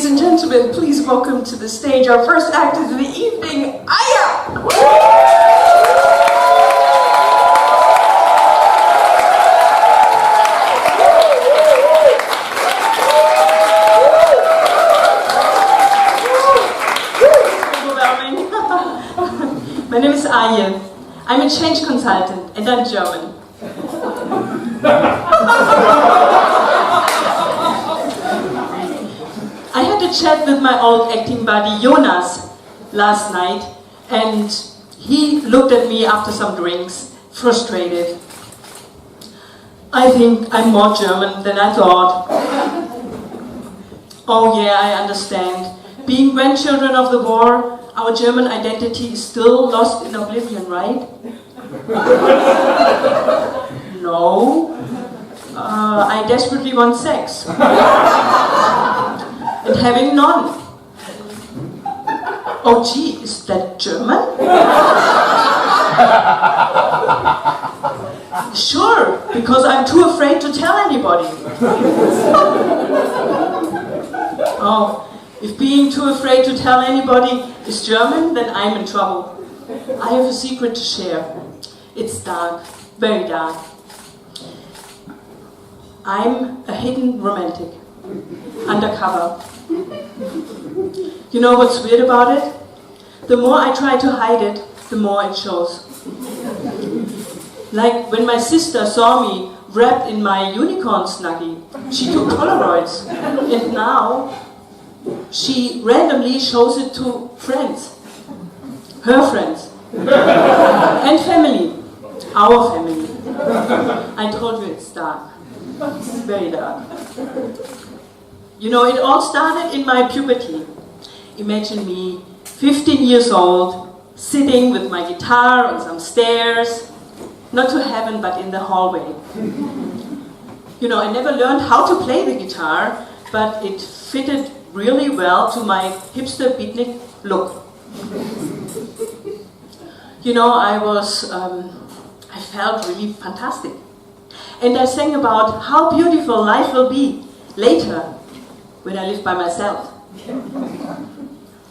Ladies and gentlemen, please welcome to the stage our first act of the evening, Aya! My name is Aya. I'm a change consultant and I'm German. I had a chat with my old acting buddy Jonas last night, and he looked at me after some drinks, frustrated. I think I'm more German than I thought. Oh yeah, I understand. Being grandchildren of the war, our German identity is still lost in oblivion, right? No. I desperately want sex. And having none. Oh gee, is that German? Sure, because I'm too afraid to tell anybody. Oh, if being too afraid to tell anybody is German, then I'm in trouble. I have a secret to share. It's dark, very dark. I'm a hidden romantic, undercover. You know what's weird about it? The more I try to hide it, the more it shows. Like when my sister saw me wrapped in my unicorn snuggie, she took Polaroids, and now she randomly shows it to friends, her friends, and family, our family. I told you it's dark, very dark. You know, it all started in my puberty. Imagine me, 15 years old, sitting with my guitar on some stairs, not to heaven, but in the hallway. You know, I never learned how to play the guitar, but it fitted really well to my hipster beatnik look. You know, I felt really fantastic. And I sang about how beautiful life will be later, when I live by myself.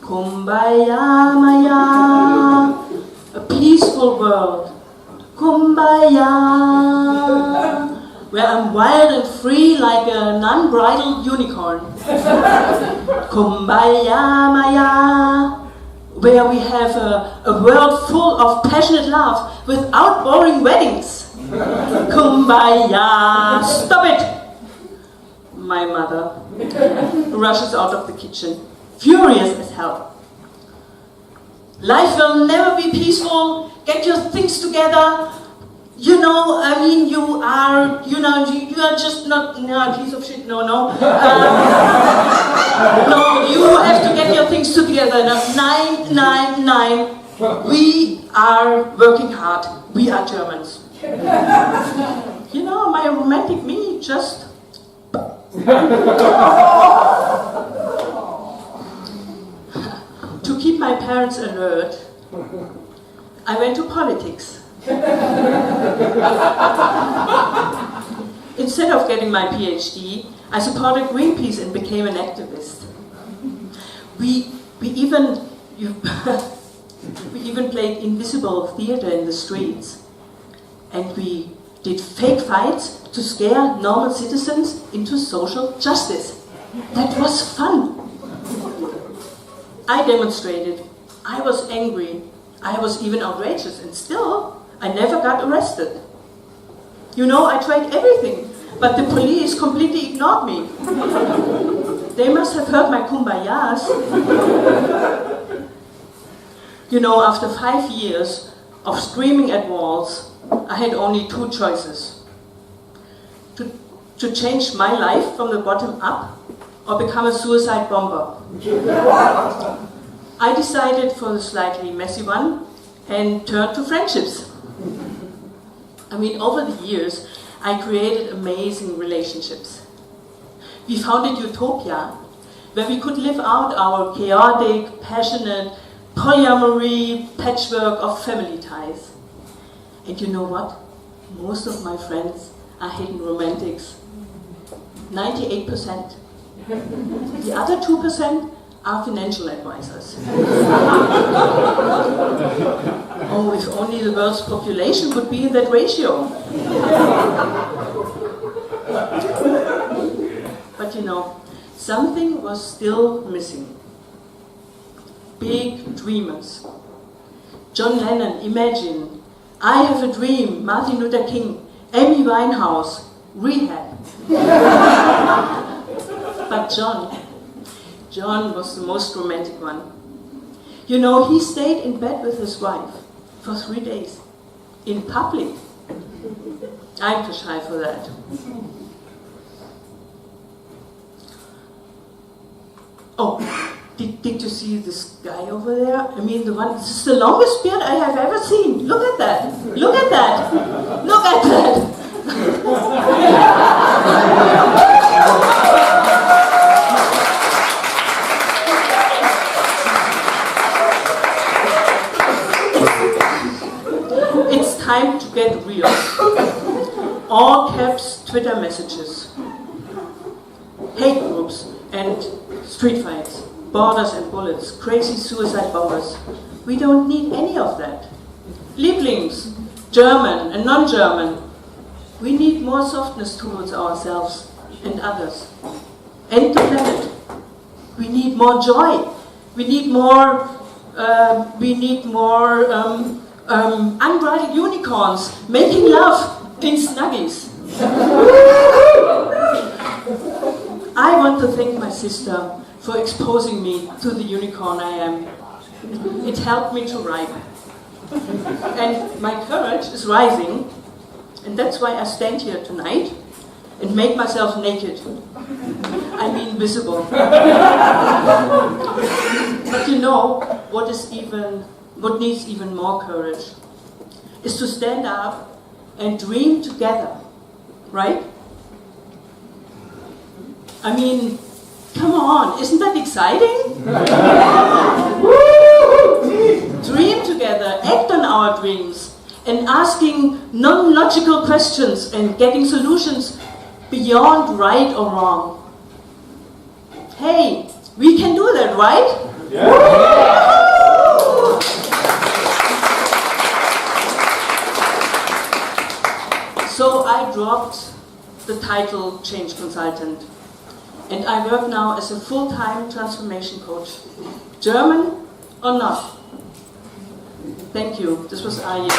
Kumbaya, Maya, a peaceful world. Kumbaya, where I'm wild and free like an unbridled unicorn. Kumbaya, Maya, where we have a world full of passionate love without boring weddings. Kumbaya, stop it! My mother rushes out of the kitchen, furious as hell. Life will never be peaceful. Get your things together. You know, I mean, you are just not a piece of shit. No. No, you have to get your things together. Now, 999. We are working hard. We are Germans. You know, my romantic me just. To keep my parents alert, I went to politics. Instead of getting my PhD, I supported Greenpeace and became an activist. We even played invisible theater in the streets, and we did fake fights to scare normal citizens into social justice. That was fun. I demonstrated. I was angry. I was even outrageous, and still, I never got arrested. You know, I tried everything, but the police completely ignored me. They must have heard my kumbayas. You know, after 5 years of screaming at walls, I had only 2 choices. To change my life from the bottom up, or become a suicide bomber. I decided for the slightly messy one and turned to friendships. I mean, over the years, I created amazing relationships. We founded Utopia, where we could live out our chaotic, passionate, polyamory patchwork of family ties. And you know what? Most of my friends are hidden romantics. 98%. The other 2% are financial advisors. Oh, if only the world's population would be in that ratio. But you know, something was still missing. Big dreamers. John Lennon, Imagine, I Have a Dream, Martin Luther King, Amy Winehouse, Rehab. But John was the most romantic one. You know, he stayed in bed with his wife for 3 days, in public. I'm too shy for that. Oh, did you see this guy over there? I mean, this is the longest beard I have ever seen. Look at that. Look at that. Look at that. It's time to get real. All caps Twitter messages, hate groups and street fights, borders and bullets, crazy suicide bombers. We don't need any of that. Lieblings, German and non-German. We need more softness towards ourselves and others. And the planet. We need more joy. We need more unbridled unicorns making love in Snuggies. I want to thank my sister for exposing me to the unicorn I am. It helped me to write. And my courage is rising, and that's why I stand here tonight and make myself naked. I mean visible. But you know, what needs even more courage is to stand up and dream together, right? I mean, come on, isn't that exciting? Dream together, act on our dreams, and asking non-logical questions and getting solutions beyond right or wrong. Hey, we can do that, right? Yeah. So I dropped the title Change Consultant, and I work now as a full-time transformation coach. German or not? Thank you. This was Arjen.